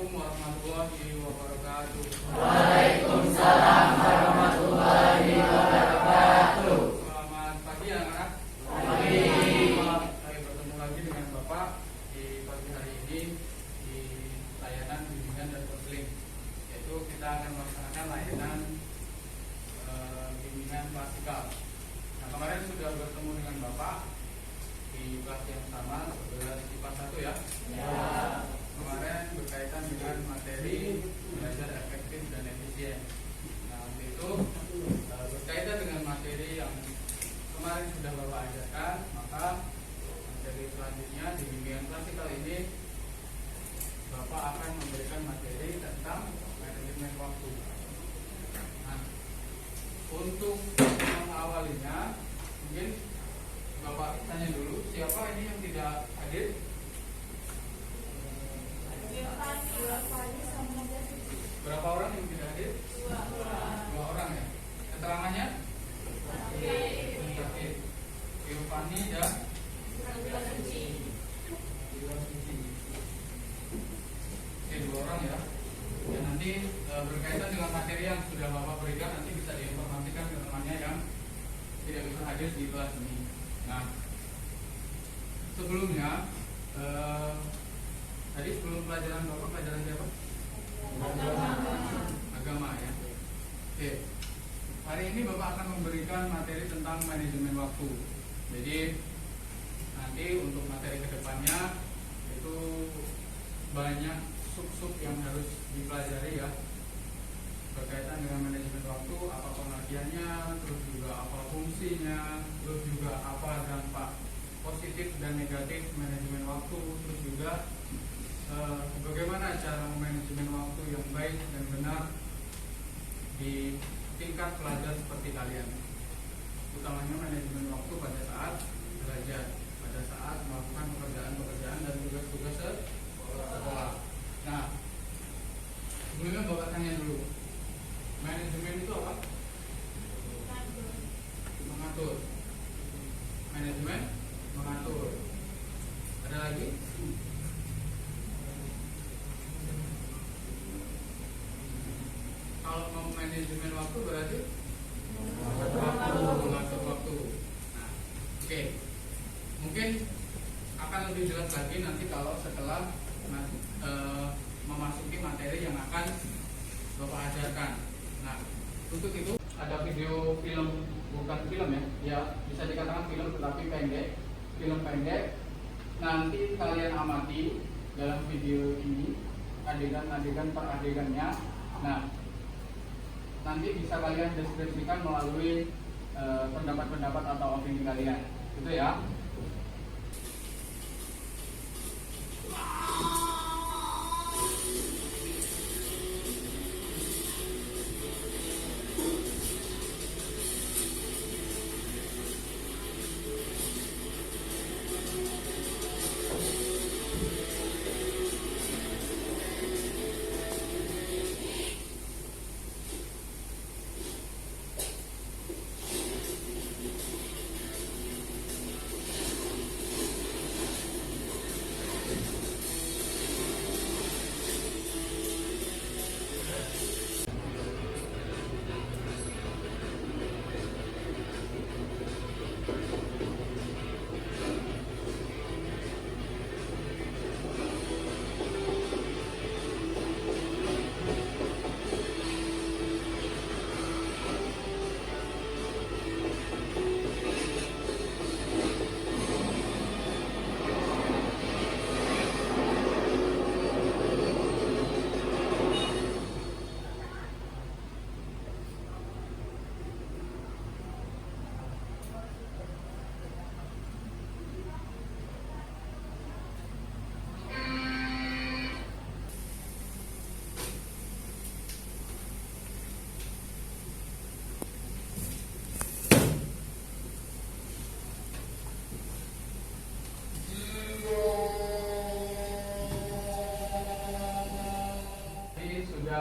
Assalamualaikum warahmatullahi wabarakatuh. Waalaikumsalam warahmatullahi wabarakatuh. Selamat pagi anak-anak. Pagi. Saya bertemu lagi dengan Bapak di pagi hari ini di layanan bimbingan dan konseling. Yaitu kita akan melaksanakan layanan bimbingan klasikal. Nah, kemarin sudah bertemu dengan Bapak di kelas yang sama, 11 IPA 1 ya. Ya. Kemarin berkaitan dengan materi belajar efektif dan efisien. Nah, untuk itu berkaitan dengan materi yang kemarin sudah Bapak ajarkan, maka materi selanjutnya di bimbingan klasikal ini Bapak akan memberikan materi tentang manajemen waktu. Nah, untuk mengawalinya, mungkin Bapak tanya dulu, siapa ini yang tidak hadir? Berapa orang yang tidak hadir? Dua orang ya. Keterangannya? Irfani dan Oke, dua orang ya. Dan nanti berkaitan dengan materi yang sudah Bapak berikan, nanti bisa diinformasikan ke temannya yang tidak bisa hadir di kelas ini. Nah, sebelumnya tadi sebelum pelajaran Bapak, pelajaran siapa? Agama ya. Oke. Hari ini Bapak akan memberikan materi tentang manajemen waktu. Jadi nanti untuk materi kedepannya itu banyak sub-sub yang harus dipelajari ya, berkaitan dengan manajemen waktu, apa pengertiannya, terus juga apa fungsinya, terus juga apa dampak positif dan negatif manajemen waktu, terus juga bagaimana cara memanajemen waktu yang baik dan benar di tingkat pelajar seperti kalian, utamanya manajemen waktu pada saat belajar, pada saat melakukan pekerjaan-pekerjaan dan tugas-tugas sekolah. Nah, sebelumnya Bapak tanya dulu, manajemen itu apa? Mengatur. Manajemen mengatur. Ada lagi? Kalau mau manajemen waktu berarti mengatur waktu. Nah, oke. Mungkin akan lebih jelas lagi nanti kalau setelah memasuki materi yang akan Bapak ajarkan. Nah, untuk itu ada video film, bukan film ya bisa dikatakan film tetapi pendek, film pendek. Nanti kalian amati dalam video ini adegan-adegan per adegannya. Nah, nanti bisa kalian deskripsikan melalui pendapat-pendapat atau opini kalian, gitu ya.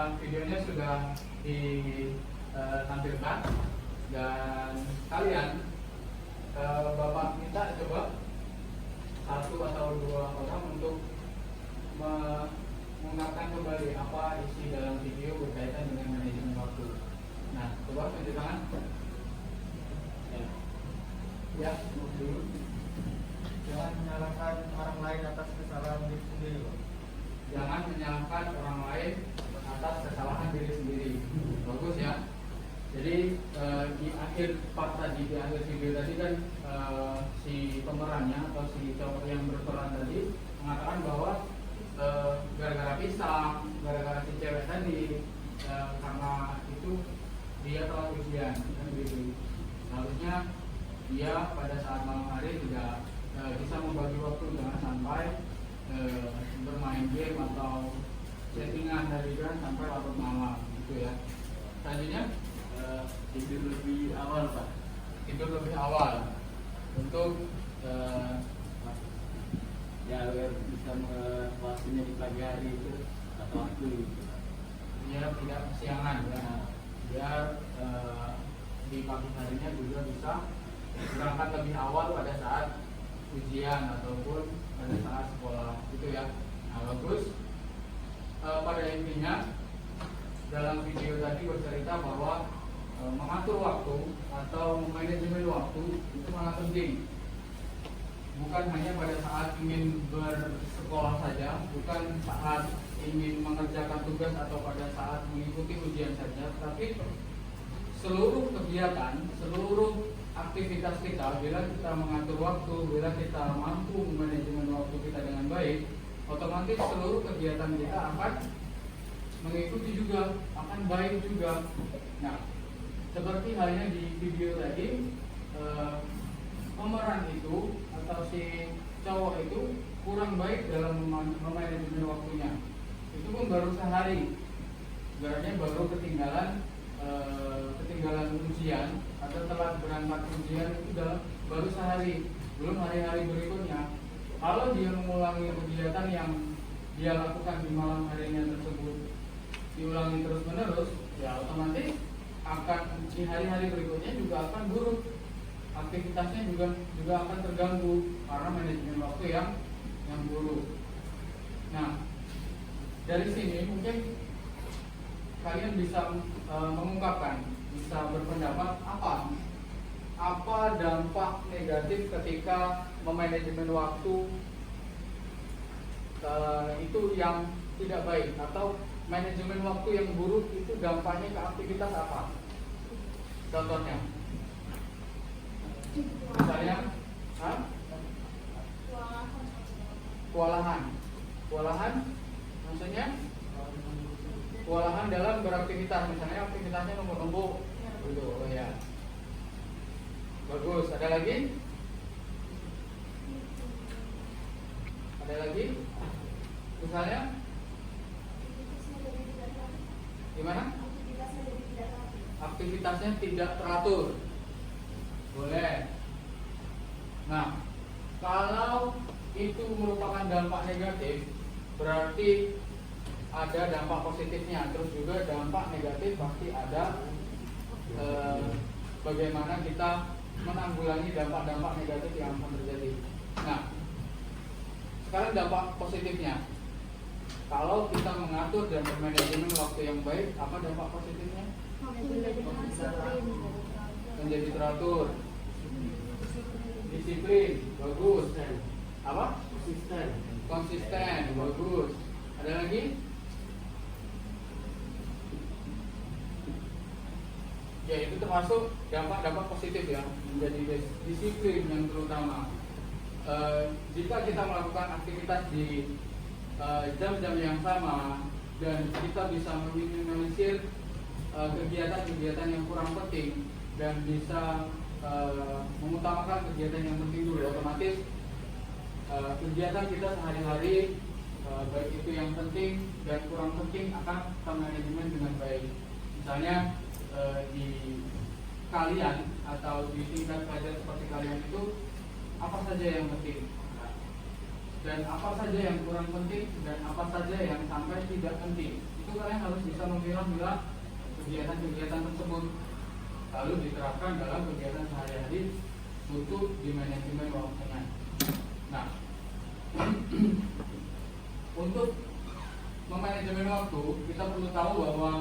Videonya sudah ditampilkan dan kalian Bapak minta coba 1 atau 2 orang untuk mengungkapkan mengingatkan kembali apa isi dalam video berkaitan dengan manajemen waktu. Nah, coba tunjuk tangan. Ya, dulu. Jangan menyalahkan orang lain atas kesalahan diri sendiri, Pak. Jangan menyalahkan orang lain atas kesalahan diri sendiri. Bagus ya. Jadi di akhir part tadi, di akhir video tadi kan si pemerannya atau si cowok yang berperan tadi mengatakan bahwa gara-gara pisang, gara-gara si cewek tadi, karena itu dia telah ujian, kan begitu. Seharusnya dia pada saat malam hari tidak bisa membagi waktu, jangan sampai bermain game atau settingan dari kan sampai larut malam, gitu ya. Selanjutnya Tidur lebih awal, Pak. tidur lebih awal untuk Ya, agar bisa waktunya di pagi hari itu atau waktu dia tidak kesiangan ya, biar di pagi harinya juga bisa berangkat lebih awal pada saat ujian ataupun pada saat sekolah, gitu ya. Nah, bagus. Pada intinya dalam video tadi bercerita bahwa mengatur waktu atau manajemen waktu itu sangat penting. Bukan hanya pada saat ingin bersekolah saja, bukan saat ingin mengerjakan tugas atau pada saat mengikuti ujian saja, tapi seluruh kegiatan, seluruh aktivitas kita, bila kita mengatur waktu, bila kita mampu manajemen waktu kita dengan baik, otomatis seluruh kegiatan kita akan mengikuti juga, akan baik juga. Nah, seperti halnya di video tadi, pemeran itu atau si cowok itu kurang baik dalam memanajemen waktunya. Itu pun baru sehari, ibaratnya baru ketinggalan ujian atau telat berangkat ujian itu baru sehari, belum hari-hari berikutnya. Kalau dia mengulangi kegiatan yang dia lakukan di malam harinya tersebut diulangi terus-menerus, ya otomatis akan di hari-hari berikutnya juga akan buruk. Aktivitasnya juga akan terganggu karena manajemen waktu yang buruk. Nah, dari sini mungkin kalian bisa mengungkapkan, bisa berpendapat apa dampak negatif ketika memanajemen waktu itu yang tidak baik, atau manajemen waktu yang buruk itu dampaknya ke aktivitas apa? Contohnya, misalnya, kewalahan, maksudnya kewalahan dalam beraktivitas, misalnya aktivitasnya numpuk-numpuk, gitu, oh ya. Bagus. Ada lagi? Ada lagi? Misalnya, gimana? Aktivitasnya tidak teratur. Boleh. Nah, kalau itu merupakan dampak negatif, berarti ada dampak positifnya. Terus juga dampak negatif pasti ada. Bagaimana kita menanggulangi dampak-dampak negatif yang akan terjadi. Nah, sekarang dampak positifnya. Kalau kita mengatur dan bermanajemen waktu yang baik, apa dampak positifnya? Menjadi teratur, disiplin, bagus. Apa? Konsisten, bagus. Ada lagi? Ya, itu termasuk dampak-dampak positif ya, menjadi disiplin yang terutama. Jika kita melakukan aktivitas di jam-jam yang sama dan kita bisa meminimalisir kegiatan-kegiatan yang kurang penting dan bisa mengutamakan kegiatan yang penting dulu, otomatis kegiatan kita sehari-hari baik itu yang penting dan kurang penting akan termanajemen dengan baik. Misalnya di kalian atau di tingkat pelajar seperti kalian itu apa saja yang penting dan apa saja yang kurang penting dan apa saja yang sampai tidak penting, itu kalian harus bisa memilah-milah kegiatan-kegiatan tersebut lalu diterapkan dalam kegiatan sehari-hari untuk di manajemen waktunya. Nah, untuk memanajemen waktu, kita perlu tahu bahwa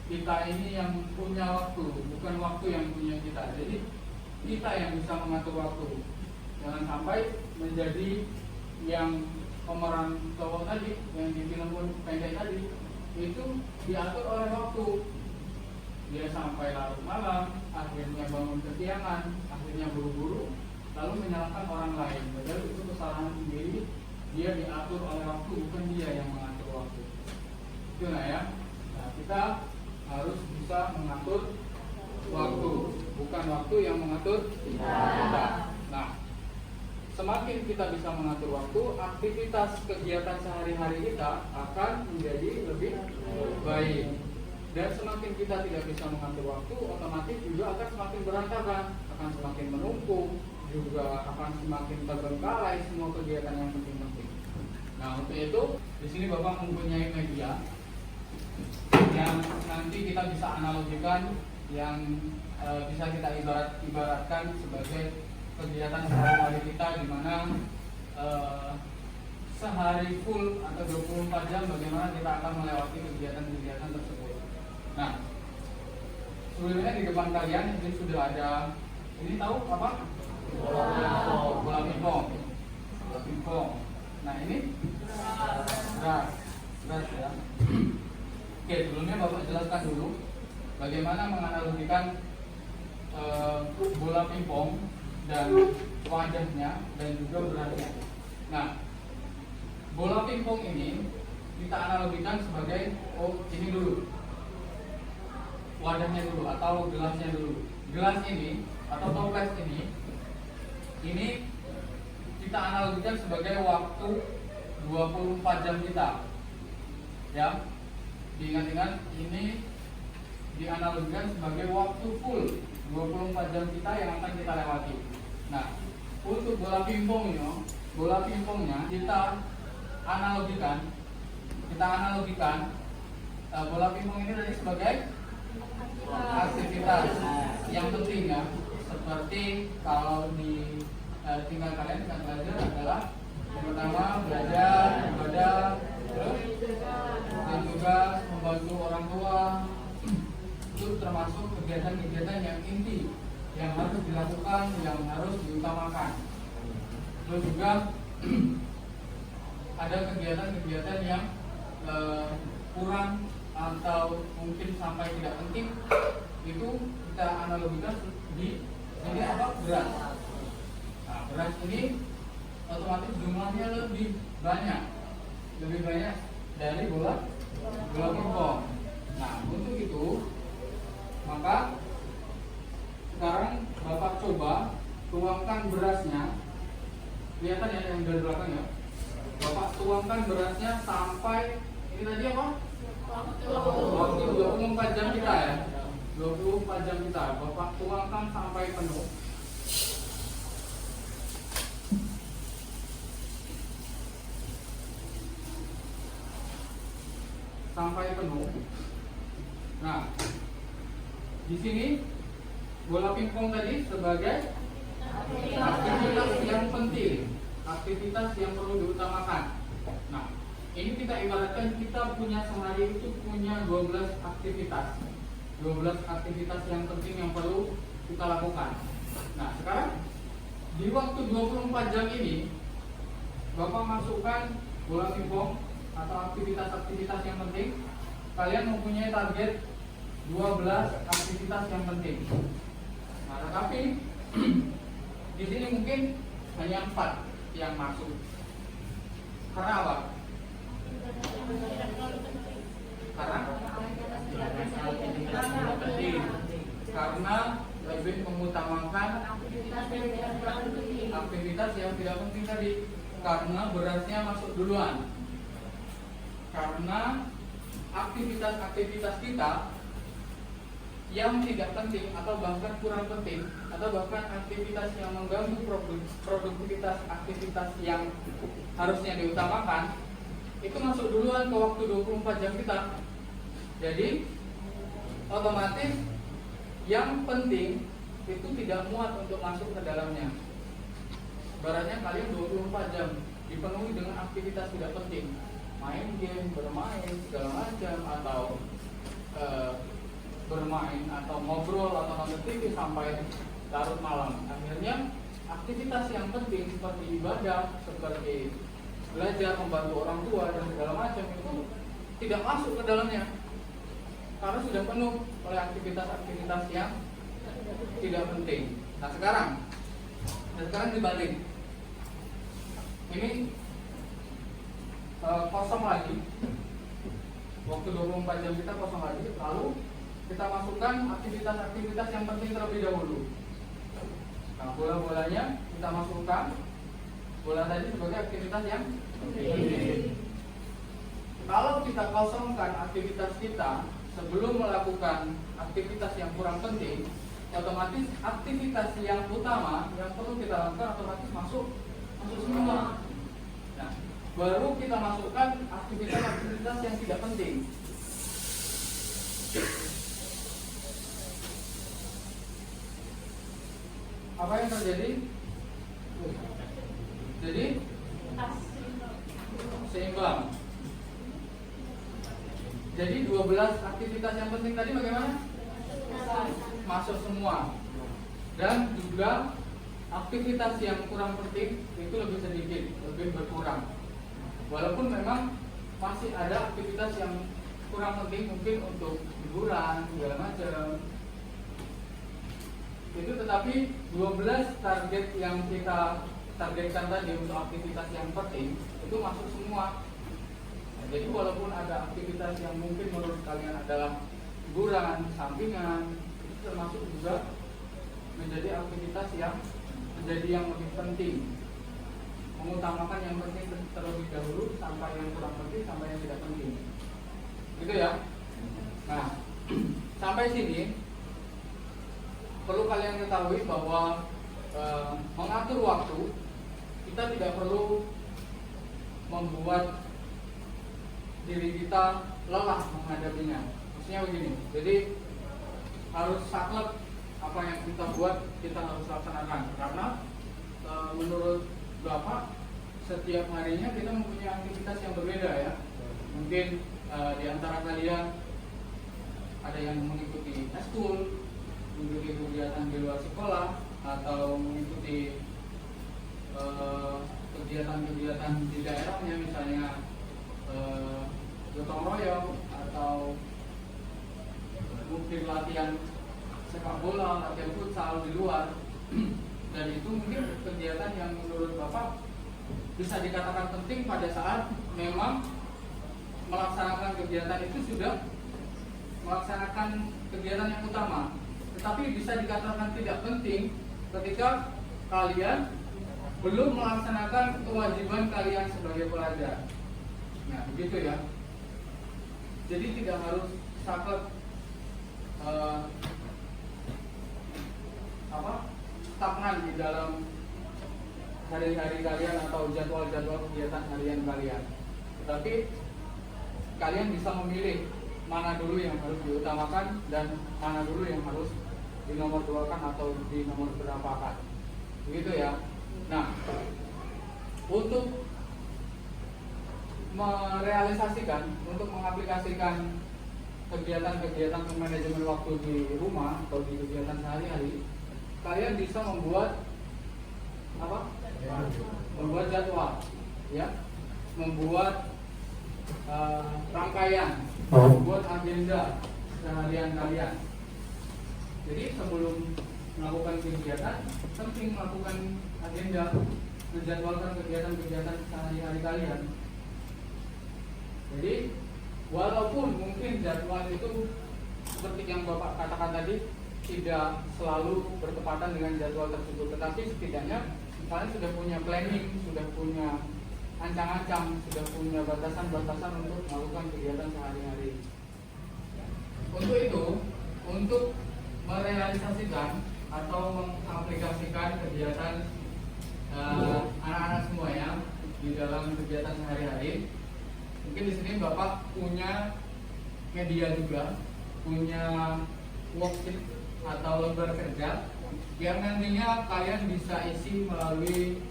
kita ini yang punya waktu, bukan waktu yang punya kita. Jadi kita yang bisa mengatur waktu. Jangan sampai menjadi yang pemeran cowok tadi, yang di film pendek tadi, itu diatur oleh waktu. Dia sampai larut malam, akhirnya bangun kesiangan, akhirnya buru-buru, lalu menyalahkan orang lain. Padahal itu kesalahan sendiri, dia diatur oleh waktu, bukan dia yang mengatur waktu. Itu ya. Nah, kita harus bisa mengatur waktu, bukan waktu yang mengatur kita. Nah, semakin kita bisa mengatur waktu, aktivitas kegiatan sehari-hari kita akan menjadi lebih baik. Dan semakin kita tidak bisa mengatur waktu, otomatis juga akan semakin berantakan, akan semakin menumpuk, juga akan semakin terbengkalai semua kegiatan yang penting-penting. Nah, untuk itu di sini Bapak mempunyai media yang nanti kita bisa analogikan, yang bisa kita ibaratkan sebagai kegiatan sehari-hari kita, di mana sehari full atau 24 jam bagaimana kita akan melewati kegiatan-kegiatan tersebut. Nah, sebelumnya di depan kalian ini sudah ada, ini tahu apa? Bola pingpong. Bola pingpong. Nah, ini beras ya. Oke, sebelumnya Bapak jelaskan dulu bagaimana menganalogikan bola pingpong dan wajahnya dan juga berasnya. Nah, bola pingpong ini kita analogikan sebagai, ini dulu, wadahnya dulu atau gelasnya dulu. Gelas ini atau toples ini kita analogikan sebagai waktu 24 jam kita. Ya. Diingat-ingat, ini dianalogikan sebagai waktu full 24 jam kita yang akan kita lewati. Nah, untuk bola pingpongnya kita analogikan bola pingpong ini tadi sebagai aktivitas yang penting ya, seperti kalau di tinggal kalian tinggal belajar adalah yang pertama belajar, ibadah, dan juga membantu orang tua. Itu termasuk kegiatan-kegiatan yang inti yang harus dilakukan, yang harus diutamakan. Terus juga ada kegiatan-kegiatan yang kurang atau mungkin sampai tidak penting, itu kita analogikan di sini apa? Beras. Nah, beras ini otomatis jumlahnya lebih banyak dari bola pingpong. Nah, untuk itu maka sekarang Bapak coba tuangkan berasnya. Kelihatan ya yang dari belakang ya. Bapak tuangkan berasnya sampai ini tadi apa? Waktu 24 jam kita ya. 24 jam kita. Bapak tuangkan sampai penuh. Sampai penuh. Nah, di sini bola pingpong tadi sebagai aktivitas yang penting, aktivitas yang perlu diutamakan. Nah, ini kita ibaratkan kita punya sehari itu punya 12 aktivitas. 12 aktivitas yang penting yang perlu kita lakukan. Nah, sekarang di waktu 24 jam ini Bapak masukkan bola pingpong atau aktivitas-aktivitas yang penting. Kalian mempunyai target 12 aktivitas yang penting. Nah, tetapi di sini mungkin hanya 4 yang masuk. Karena apa? Karena lebih mengutamakan aktivitas yang tidak penting tadi. Karena berasnya masuk duluan. Karena aktivitas-aktivitas kita yang tidak penting atau bahkan kurang penting, atau bahkan aktivitas yang mengganggu produktivitas aktivitas yang harusnya diutamakan, itu masuk duluan ke waktu 24 jam kita. Jadi otomatis yang penting itu tidak muat untuk masuk ke dalamnya. Ibaratnya kalian 24 jam dipenuhi dengan aktivitas tidak penting, main game, bermain segala macam, atau bermain atau ngobrol atau nonton TV sampai larut malam. Akhirnya aktivitas yang penting seperti ibadah, seperti belajar, membantu orang tua dan segala macam itu tidak masuk ke dalamnya karena sudah penuh oleh aktivitas-aktivitas yang tidak penting. Nah sekarang dibalik, ini kosong lagi, waktu 24 jam kita kosong lagi, lalu kita masukkan aktivitas-aktivitas yang penting terlebih dahulu. Nah, bola-bolanya kita masukkan, bola tadi sebagai aktivitas yang penting. Kalau kita kosongkan aktivitas kita sebelum melakukan aktivitas yang kurang penting, otomatis aktivitas yang utama yang perlu kita lakukan otomatis masuk semua. Nah, baru kita masukkan aktivitas-aktivitas yang tidak penting. Apa yang terjadi? Jadi seimbang. Jadi 12 aktivitas yang penting tadi bagaimana? Masuk semua. Dan juga aktivitas yang kurang penting itu lebih sedikit, lebih berkurang. Walaupun memang masih ada aktivitas yang kurang penting, mungkin untuk hiburan segala macam. Itu tetapi 12 target yang kita targetkan tadi untuk aktivitas yang penting itu masuk semua. Nah, jadi walaupun ada aktivitas yang mungkin menurut kalian adalah hiburan, sampingan, itu termasuk juga menjadi aktivitas yang lebih penting, mengutamakan yang penting terlebih dahulu sampai yang kurang penting, sampai yang tidak penting, gitu ya. Nah, sampai sini perlu kalian ketahui bahwa mengatur waktu kita tidak perlu membuat diri kita lelah menghadapinya. Maksudnya begini, jadi harus saklek apa yang kita buat kita harus laksanakan, karena menurut Bapak setiap harinya kita mempunyai aktivitas yang berbeda ya. Mungkin di antara kalian ada yang mengikuti eskul, mengikuti kegiatan di luar sekolah, atau mengikuti kegiatan-kegiatan di daerahnya, misalnya gotong royong, atau mungkin latihan sepak bola, latihan futsal di luar. Dan itu mungkin kegiatan yang menurut Bapak bisa dikatakan penting pada saat memang melaksanakan kegiatan itu sudah melaksanakan kegiatan yang utama. Tetapi bisa dikatakan tidak penting ketika kalian belum melaksanakan kewajiban kalian sebagai pelajar. Nah, begitu ya. Jadi tidak harus saklek stagnan di dalam hari-hari kalian atau jadwal-jadwal kegiatan harian kalian. Tetapi kalian bisa memilih mana dulu yang harus diutamakan dan mana dulu yang harus dinomorduakan atau dinomor berapakan. Begitu ya. Nah, untuk merealisasikan, untuk mengaplikasikan kegiatan-kegiatan manajemen waktu di rumah atau di kegiatan sehari-hari, kalian bisa membuat apa? Membuat jadwal, ya, membuat rangkaian, membuat agenda seharian kalian. Jadi sebelum melakukan kegiatan, penting melakukan agenda, menjadwalkan kegiatan-kegiatan sehari-hari kalian. Jadi walaupun mungkin jadwal itu seperti yang Bapak katakan tadi tidak selalu bertepatan dengan jadwal tersebut, tetapi setidaknya kalian sudah punya planning, sudah punya ancang-ancang, sudah punya batasan-batasan untuk melakukan kegiatan sehari-hari. Untuk itu, untuk merealisasikan atau mengaplikasikan kegiatan anak-anak semuanya di dalam kegiatan sehari-hari, mungkin di sini Bapak punya media juga, punya worksheet atau lembar kerja yang nantinya kalian bisa isi melalui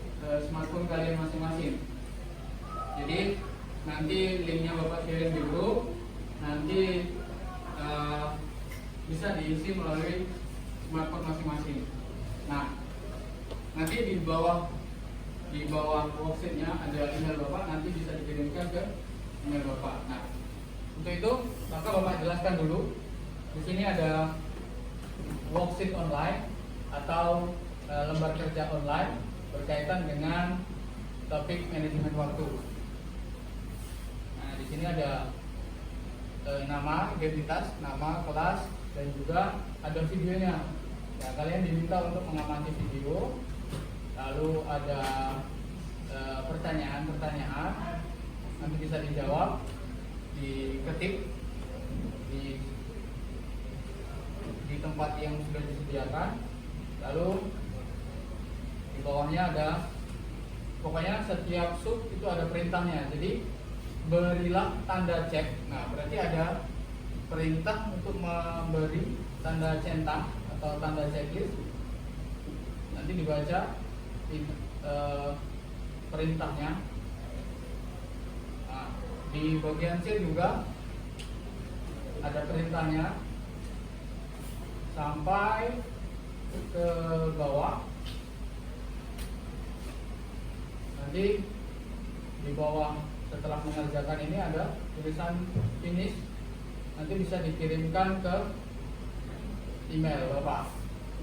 smartphone kalian masing-masing. Jadi nanti linknya Bapak kirim di grup, nanti bisa diisi melalui smartphone masing-masing. Nah, nanti di bawah worksheetnya ada email Bapak, nanti bisa dikirimkan ke email Bapak. Nah, untuk itu maka Bapak jelaskan dulu. Di sini ada worksheet online atau lembar kerja online berkaitan dengan topik manajemen waktu. Nah, di sini ada nama, identitas, nama, kelas, dan juga ada videonya. Ya, kalian diminta untuk mengamati video. Lalu ada pertanyaan-pertanyaan, nanti bisa dijawab, diketik di tempat yang sudah disediakan. Lalu di bawahnya ada, pokoknya setiap sub itu ada perintahnya. Jadi berilah tanda cek. Nah, berarti ada perintah untuk memberi tanda centang atau tanda checklist. Nanti dibaca perintahnya. Nah, di bagian C juga ada perintahnya sampai ke bawah. Nanti di bawah setelah mengerjakan ini ada tulisan finish. Nanti bisa dikirimkan ke email Bapak.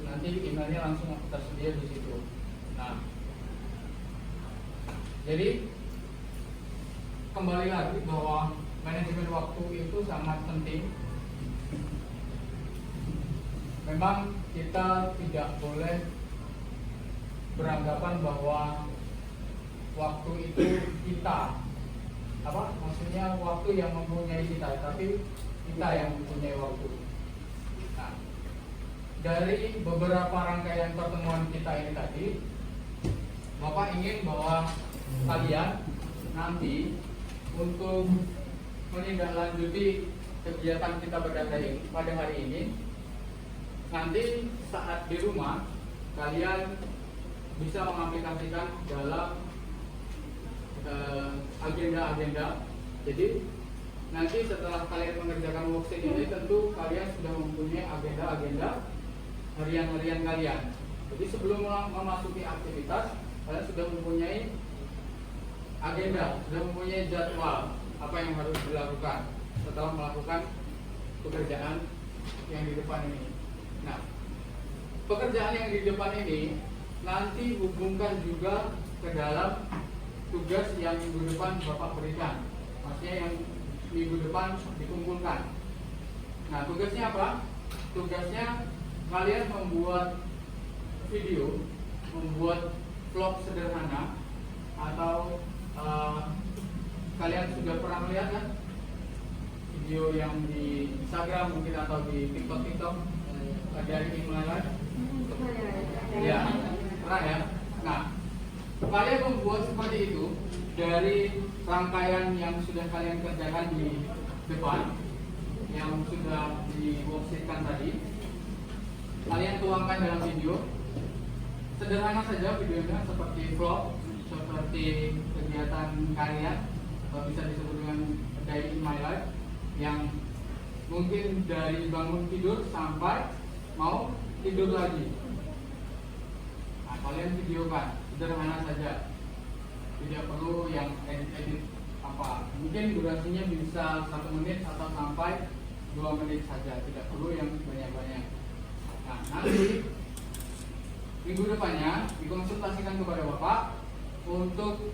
Nanti emailnya langsung tersedia di situ. Nah, jadi kembali lagi bahwa manajemen waktu itu sangat penting. Memang kita tidak boleh beranggapan bahwa waktu itu kita, maksudnya waktu yang mempunyai kita, tapi kita yang mempunyai waktu. Nah, dari beberapa rangkaian pertemuan kita ini tadi, Bapak ingin bahwa kalian nanti untuk menindaklanjuti kegiatan kita pada hari ini, nanti saat di rumah kalian bisa mengaplikasikan dalam agenda-agenda. Jadi nanti setelah kalian mengerjakan worksheet ini, tentu kalian sudah mempunyai agenda-agenda harian-harian kalian. Jadi sebelum memasuki aktivitas, kalian sudah mempunyai agenda, sudah mempunyai jadwal apa yang harus dilakukan setelah melakukan pekerjaan yang di depan ini. Nah, pekerjaan yang di depan ini nanti hubungkan juga ke dalam tugas yang minggu depan Bapak berikan. Maksudnya yang minggu depan dikumpulkan. Nah, tugasnya apa? Tugasnya kalian membuat video, membuat vlog sederhana, atau kalian sudah pernah melihat kan video yang di Instagram mungkin atau di TikTok dari Imlan? Ya, pernah ya. Nah, kalian membuat seperti itu dari rangkaian yang sudah kalian kerjakan di depan, yang sudah di worksheetkan tadi. Kalian tuangkan dalam video. Sederhana saja videonya, seperti vlog, seperti kegiatan kalian, bisa disebut dengan day in my life, yang mungkin dari bangun tidur sampai mau tidur lagi. Nah, kalian videokan, sederhana saja, tidak perlu yang edit apa. Mungkin durasinya bisa 1 menit atau sampai 2 menit saja, tidak perlu yang banyak-banyak. Nah, nanti minggu depannya dikonsultasikan kepada Bapak untuk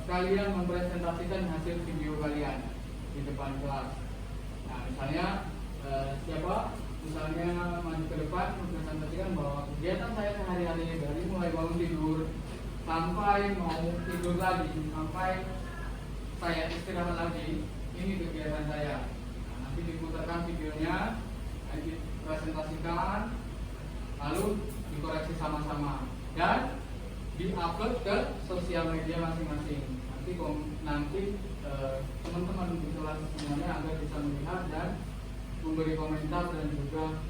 kalian mempresentasikan hasil video kalian di depan kelas. Nah, misalnya misalnya maju ke depan mempresentasikan bahwa kegiatan saya sehari-hari dari mulai bangun tidur sampai mau tidur lagi, sampai saya istirahat lagi, ini kegiatan saya. Nah, nanti diputarkan videonya, dipresentasikan, lalu dikoreksi sama-sama dan diupload ke sosial media masing-masing. Nanti teman-teman di kelas semuanya agar bisa melihat dan memberi komentar, dan juga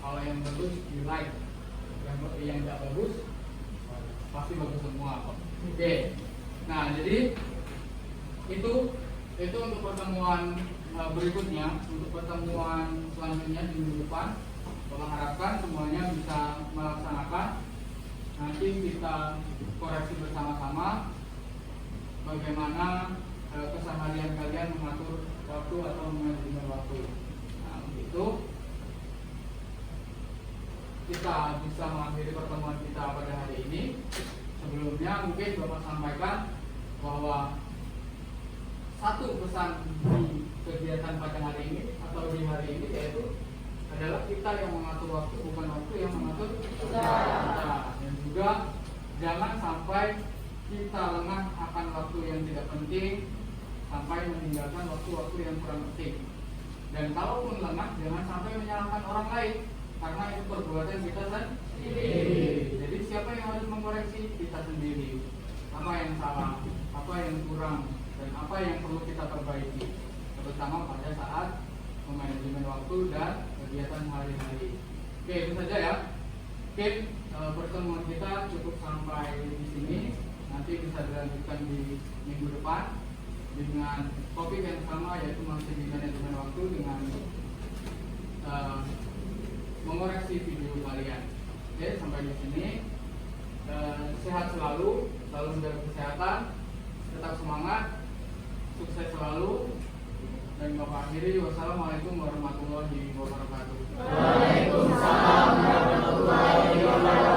kalau yang bagus di like, yang tidak bagus pasti bagus semua. Oke. Nah, jadi Itu untuk pertemuan berikutnya. Untuk pertemuan selanjutnya di minggu depan, Bapak harapkan semuanya bisa melaksanakan. Nanti kita koreksi bersama-sama bagaimana keseharian kalian mengatur waktu atau manajemen waktu. Nah, begitu kita bisa mengakhiri pertemuan kita pada hari ini. Sebelumnya mungkin Bapak sampaikan bahwa satu pesan di kegiatan pada hari ini atau di hari ini yaitu adalah kita yang mengatur waktu, bukan waktu yang mengatur kita. Dan juga jangan sampai kita lengah akan waktu yang tidak penting sampai meninggalkan waktu-waktu yang kurang penting. Dan kalaupun lengah, jangan sampai menyalahkan orang lain karena itu perbuatan kita sendiri. Jadi siapa yang harus mengkoreksi? Kita sendiri. Apa yang salah, apa yang kurang, dan apa yang perlu kita perbaiki, terutama pada saat memanajemen waktu dan kegiatan hari-hari. Oke, itu saja ya. Oke, pertemuan kita cukup sampai di sini. Nanti bisa dilanjutkan di minggu depan dengan topik yang sama, yaitu masih di manajemen waktu dengan mengoreksi video kalian. Oke, sampai di sini. Sehat selalu, selalu menjaga kesehatan, tetap semangat, sukses selalu. Dan Bapak akhiri, wassalamualaikum warahmatullahi wabarakatuh. Waalaikumsalam warahmatullahi wabarakatuh.